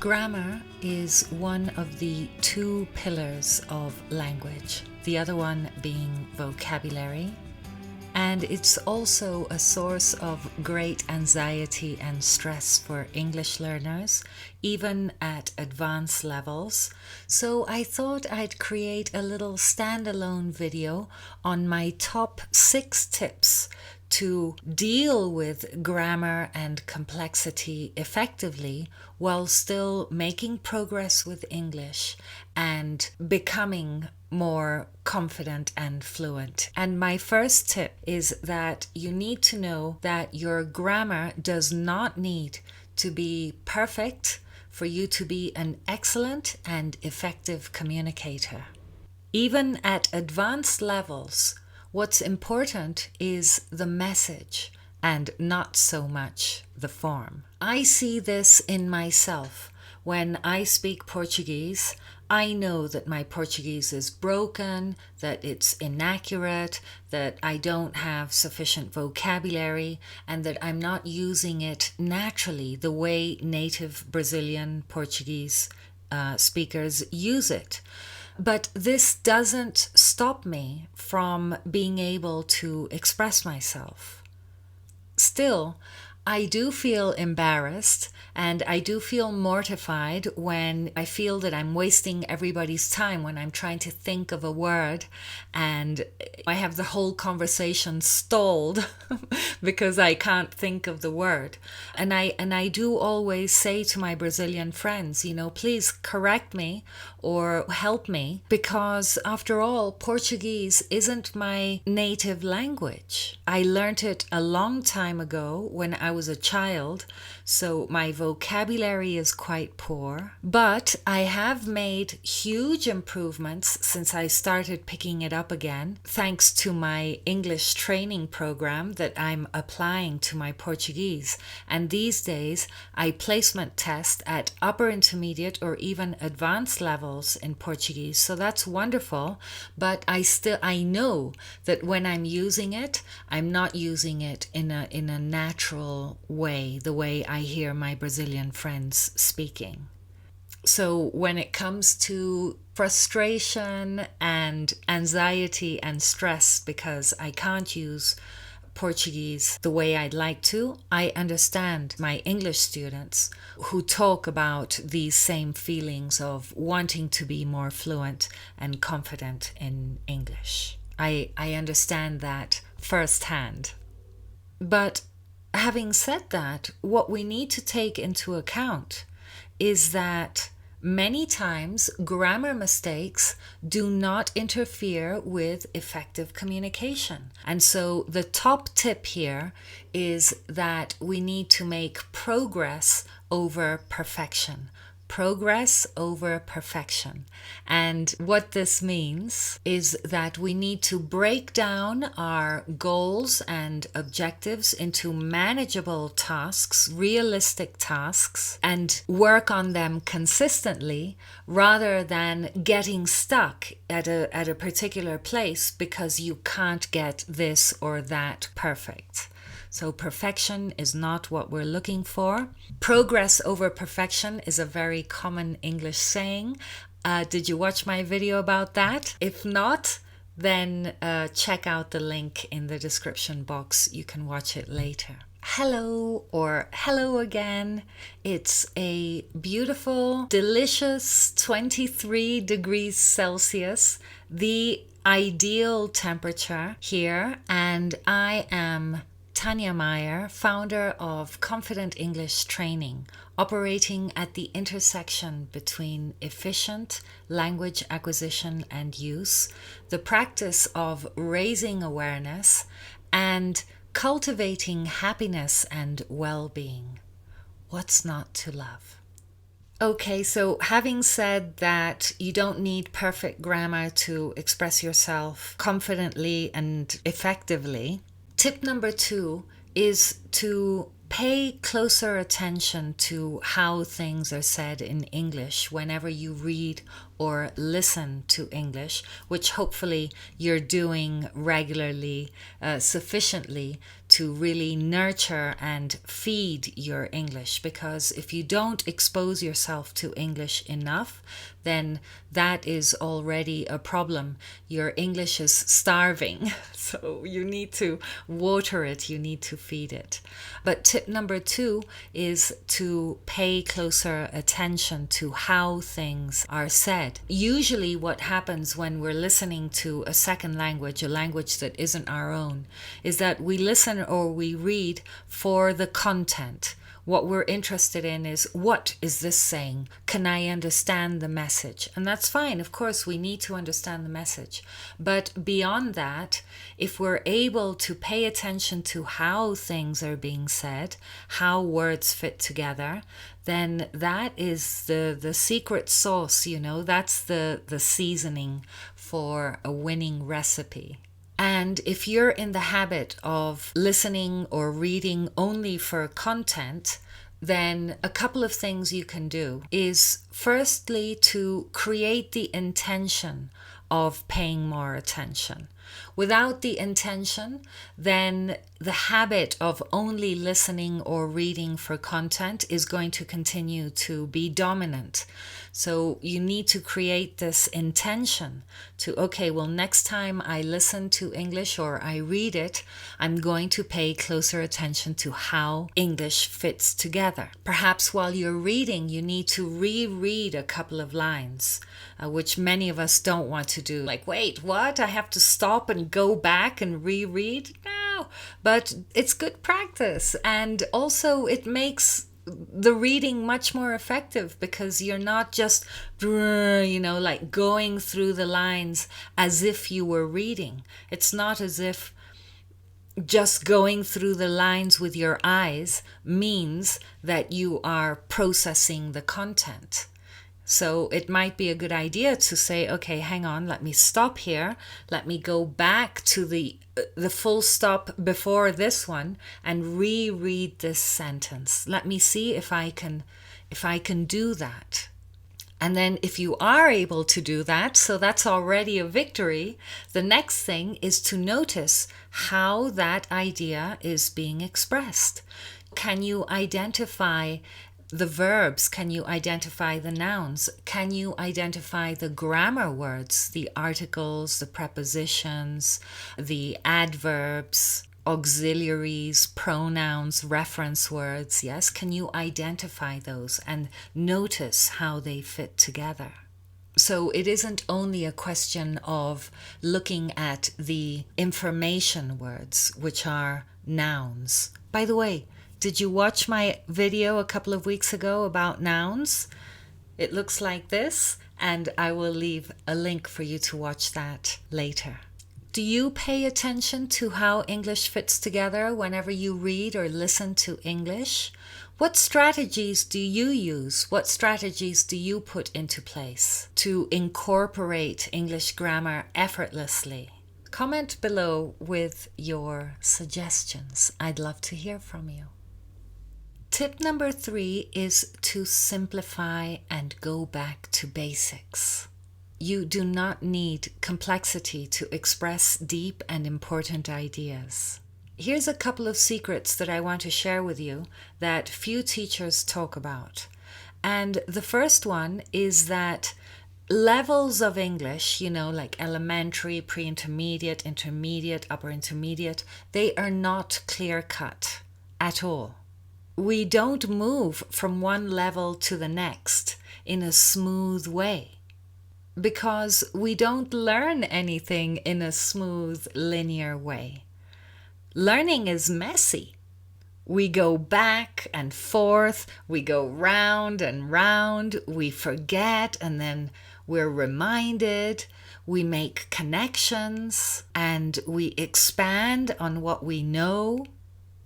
Grammar is one of the two pillars of language, the other one being vocabulary. And it's also a source of great anxiety and stress for English learners, even at advanced levels. So I thought I'd create a little standalone video on my top 6 tips to deal with grammar and complexity effectively while still making progress with English and becoming more confident and fluent. And my first tip is that you need to know that your grammar does not need to be perfect for you to be an excellent and effective communicator. Even at advanced levels, what's important is the message and not so much the form. I see this in myself. When I speak Portuguese, I know that my Portuguese is broken, that it's inaccurate, that I don't have sufficient vocabulary, and that I'm not using it naturally the way native Brazilian Portuguese speakers use it. But this doesn't stop me from being able to express myself. Still, I do feel embarrassed and I do feel mortified when I feel that I'm wasting everybody's time when I'm trying to think of a word and I have the whole conversation stalled because I can't think of the word. And I do always say to my Brazilian friends, please correct me or help me, because after all, Portuguese isn't my native language. I learned it a long time ago when I was a child, so my vocabulary is quite poor. But I have made huge improvements since I started picking it up again, thanks to my English training program that I'm applying to my Portuguese. And these days, I placement test at upper intermediate or even advanced levels in Portuguese. So that's wonderful. But I know that when I'm using it, I'm not using it in a natural way, the way I hear my Brazilian friends speaking. So when it comes to frustration and anxiety and stress because I can't use Portuguese the way I'd like to, I understand my English students who talk about these same feelings of wanting to be more fluent and confident in English. I understand that firsthand. But having said that, what we need to take into account is that many times grammar mistakes do not interfere with effective communication. And so the top tip here is that we need to make progress over perfection. Progress over perfection. And what this means is that we need to break down our goals and objectives into manageable tasks, realistic tasks, and work on them consistently rather than getting stuck at a particular place because you can't get this or that perfect. So perfection is not what we're looking for. Progress over perfection is a very common English saying. Did you watch my video about that? If not, then check out the link in the description box. You can watch it later. Hello or hello again. It's a beautiful, delicious 23 degrees Celsius, the ideal temperature here, and I am Tanya Meyer, founder of Confident English Training, operating at the intersection between efficient language acquisition and use, the practice of raising awareness, and cultivating happiness and well-being. What's not to love? Okay, so having said that you don't need perfect grammar to express yourself confidently and effectively, tip number 2 is to pay closer attention to how things are said in English whenever you read or listen to English, which hopefully you're doing regularly, sufficiently to really nurture and feed your English, because if you don't expose yourself to English enough, then that is already a problem. Your English is starving, so you need to water it, you need to feed it. But tip number 2 is to pay closer attention to how things are said. Usually what happens when we're listening to a second language, a language that isn't our own, is that we listen or we read for the content. What we're interested in is, what is this saying? Can I understand the message? And that's fine. Of course, we need to understand the message. But beyond that, if we're able to pay attention to how things are being said, how words fit together, then that is the secret sauce, that's the seasoning for a winning recipe. And if you're in the habit of listening or reading only for content, then a couple of things you can do is firstly to create the intention of paying more attention. Without the intention, then the habit of only listening or reading for content is going to continue to be dominant. So you need to create this intention to, okay, well, next time I listen to English or I read it, I'm going to pay closer attention to how English fits together. Perhaps while you're reading, you need to reread a couple of lines, which many of us don't want to do. Like, wait, what? I have to stop and go back and reread? No, but it's good practice. And also it makes the reading much more effective, because you're not just, like going through the lines as if you were reading. It's not as if just going through the lines with your eyes means that you are processing the content. So it might be a good idea to say, okay, hang on, let me stop here. Let me go back to the full stop before this one and reread this sentence. Let me see if I can do that. And then if you are able to do that, so that's already a victory, the next thing is to notice how that idea is being expressed. Can you identify the verbs? Can you identify the nouns? Can you identify the grammar words, the articles, the prepositions, the adverbs, auxiliaries, pronouns, reference words? Yes, can you identify those and notice how they fit together? So it isn't only a question of looking at the information words, which are nouns. By the way, did you watch my video a couple of weeks ago about nouns? It looks like this, and I will leave a link for you to watch that later. Do you pay attention to how English fits together whenever you read or listen to English? What strategies do you use? What strategies do you put into place to incorporate English grammar effortlessly? Comment below with your suggestions. I'd love to hear from you. Tip number 3 is to simplify and go back to basics. You do not need complexity to express deep and important ideas. Here's a couple of secrets that I want to share with you that few teachers talk about. And the first one is that levels of English, like elementary, pre-intermediate, intermediate, upper intermediate, they are not clear-cut at all. We don't move from one level to the next in a smooth way, because we don't learn anything in a smooth, linear way. Learning is messy. We go back and forth, we go round and round, we forget and then we're reminded, we make connections, and we expand on what we know.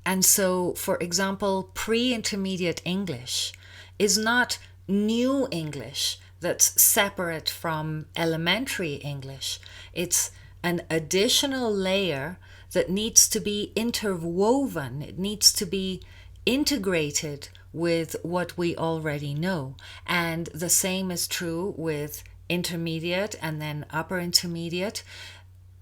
And so, for example, pre-intermediate English is not new English that's separate from elementary English. It's an additional layer that needs to be interwoven. It needs to be integrated with what we already know. And the same is true with intermediate and then upper intermediate.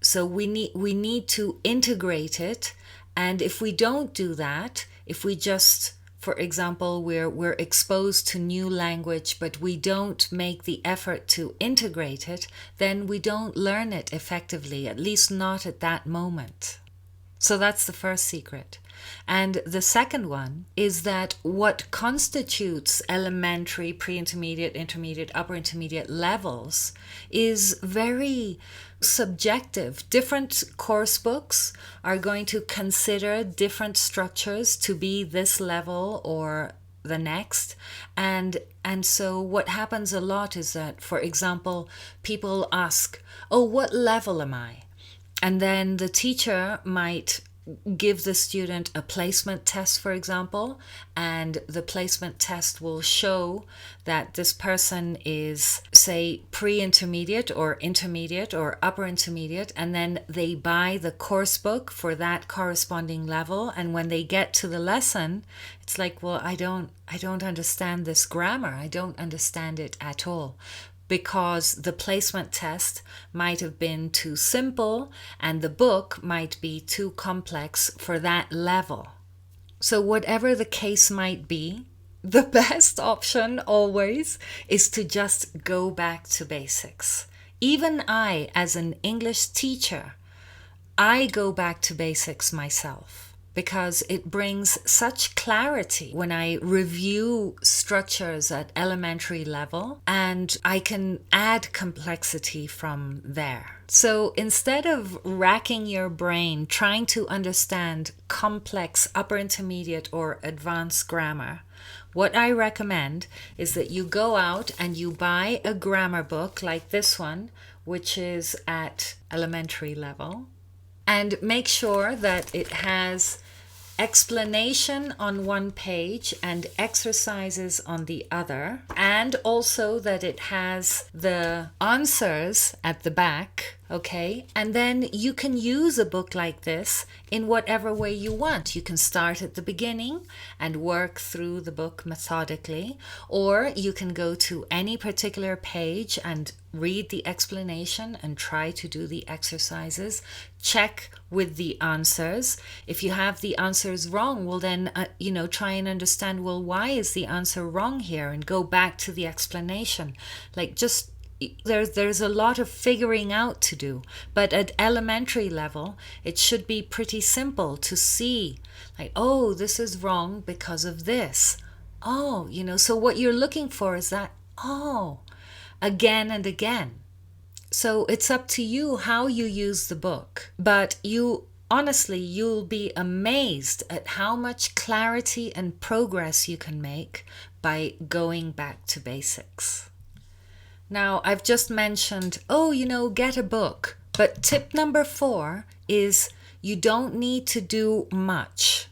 So we need to integrate it And if we don't do that, if we just, for example, we're exposed to new language, but we don't make the effort to integrate it, then we don't learn it effectively, at least not at that moment. So that's the first secret. And the second one is that what constitutes elementary, pre-intermediate, intermediate, upper intermediate levels is very subjective. Different course books are going to consider different structures to be this level or the next. And so what happens a lot is that, for example, people ask, oh, what level am I? And then the teacher might give the student a placement test, for example, and the placement test will show that this person is, say, pre-intermediate or intermediate or upper intermediate, and then they buy the course book for that corresponding level, and when they get to the lesson, it's like, well, I don't understand this grammar. I don't understand it at all, because the placement test might have been too simple and the book might be too complex for that level. So whatever the case might be, the best option always is to just go back to basics. Even I, as an English teacher, I go back to basics myself, because it brings such clarity when I review structures at elementary level, and I can add complexity from there. So instead of racking your brain trying to understand complex upper intermediate or advanced grammar, what I recommend is that you go out and you buy a grammar book like this one, which is at elementary level, and make sure that it has explanation on one page and exercises on the other, and also that it has the answers at the back, okay? And then you can use a book like this in whatever way you want. You can start at the beginning and work through the book methodically, or you can go to any particular page and read the explanation and try to do the exercises. Check with the answers. If you have the answers wrong, well then, try and understand, well, why is the answer wrong here? And go back to the explanation. There's a lot of figuring out to do. But at elementary level, it should be pretty simple to see, like, oh, this is wrong because of this. Oh, so what you're looking for is that, oh, again and again. So it's up to you how you use the book. But you'll be amazed at how much clarity and progress you can make by going back to basics. Now, I've just mentioned, get a book. But tip number 4 is you don't need to do much.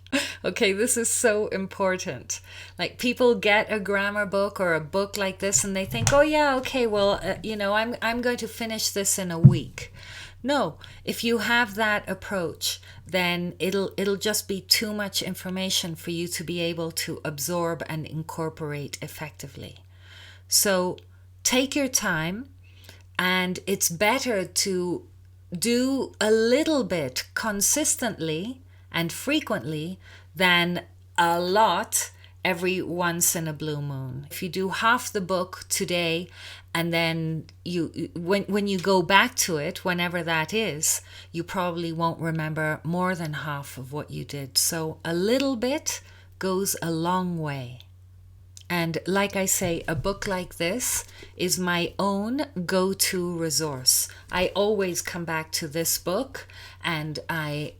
Okay, this is so important. Like, people get a grammar book or a book like this and they think, oh yeah, okay, well, I'm going to finish this in a week. No, if you have that approach, then it'll just be too much information for you to be able to absorb and incorporate effectively. So take your time, and it's better to do a little bit consistently and frequently than a lot every once in a blue moon. If you do half the book today, and then when you go back to it, whenever that is, you probably won't remember more than half of what you did. So a little bit goes a long way. And like I say, a book like this is my own go-to resource. I always come back to this book and I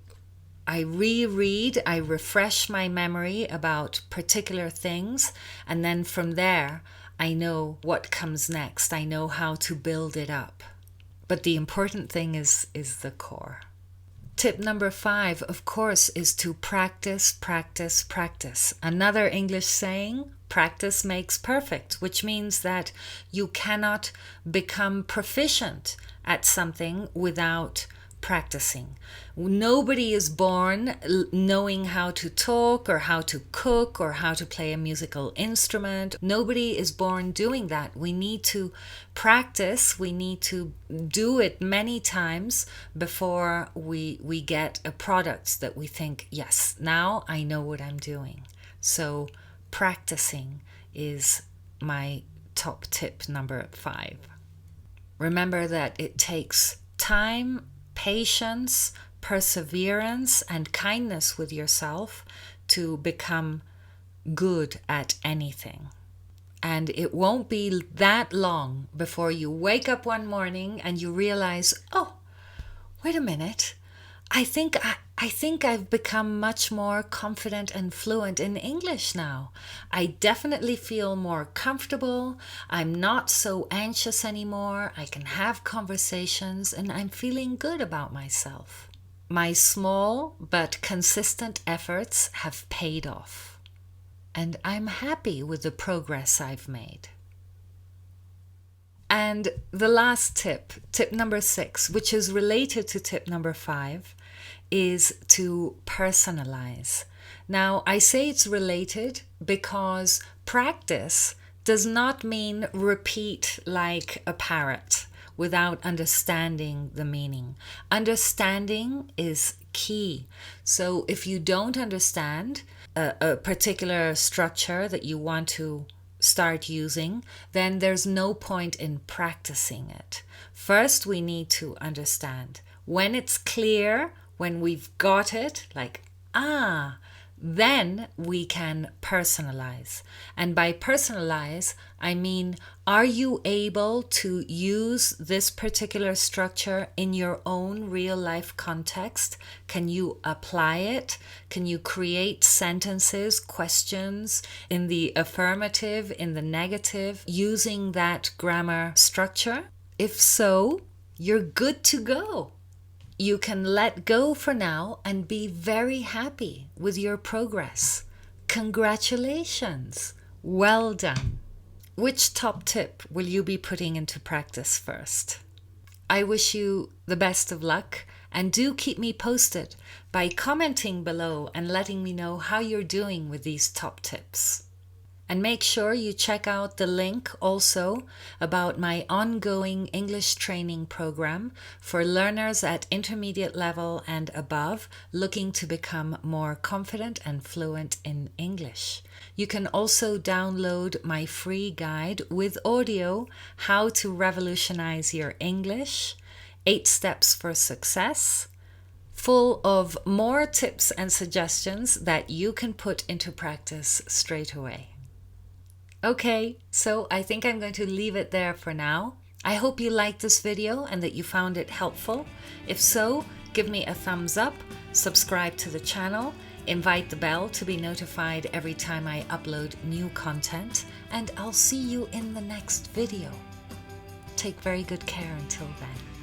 reread, I refresh my memory about particular things, and then from there, I know what comes next. I know how to build it up. But the important thing is the core. Tip number 5, of course, is to practice, practice, practice. Another English saying, practice makes perfect, which means that you cannot become proficient at something without practicing. Nobody is born knowing how to talk or how to cook or how to play a musical instrument. Nobody is born doing that. We need to practice. We need to do it many times before we get a product that we think, yes, now I know what I'm doing. So practicing is my top tip number 5. Remember that it takes time, patience, perseverance, and kindness with yourself to become good at anything. And it won't be that long before you wake up one morning and you realize, oh, wait a minute. I think I've become much more confident and fluent in English now. I definitely feel more comfortable. I'm not so anxious anymore. I can have conversations and I'm feeling good about myself. My small but consistent efforts have paid off. And I'm happy with the progress I've made. And the last tip, tip number 6, which is related to tip number 5, is to personalize. Now, I say it's related because practice does not mean repeat like a parrot without understanding the meaning. Understanding is key. So if you don't understand a particular structure that you want to start using, then there's no point in practicing it. First, we need to understand. When it's clear, when we've got it, like, then we can personalize. And by personalize, I mean, are you able to use this particular structure in your own real life context? Can you apply it? Can you create sentences, questions in the affirmative, in the negative, using that grammar structure? If so, you're good to go. You can let go for now and be very happy with your progress. Congratulations! Well done! Which top tip will you be putting into practice first? I wish you the best of luck, and do keep me posted by commenting below and letting me know how you're doing with these top tips. And make sure you check out the link also about my ongoing English training program for learners at intermediate level and above looking to become more confident and fluent in English. You can also download my free guide with audio, How to Revolutionize Your English, 8 Steps for Success, full of more tips and suggestions that you can put into practice straight away. Okay, so I think I'm going to leave it there for now. I hope you liked this video and that you found it helpful. If so, give me a thumbs up, subscribe to the channel, invite the bell to be notified every time I upload new content, and I'll see you in the next video. Take very good care until then.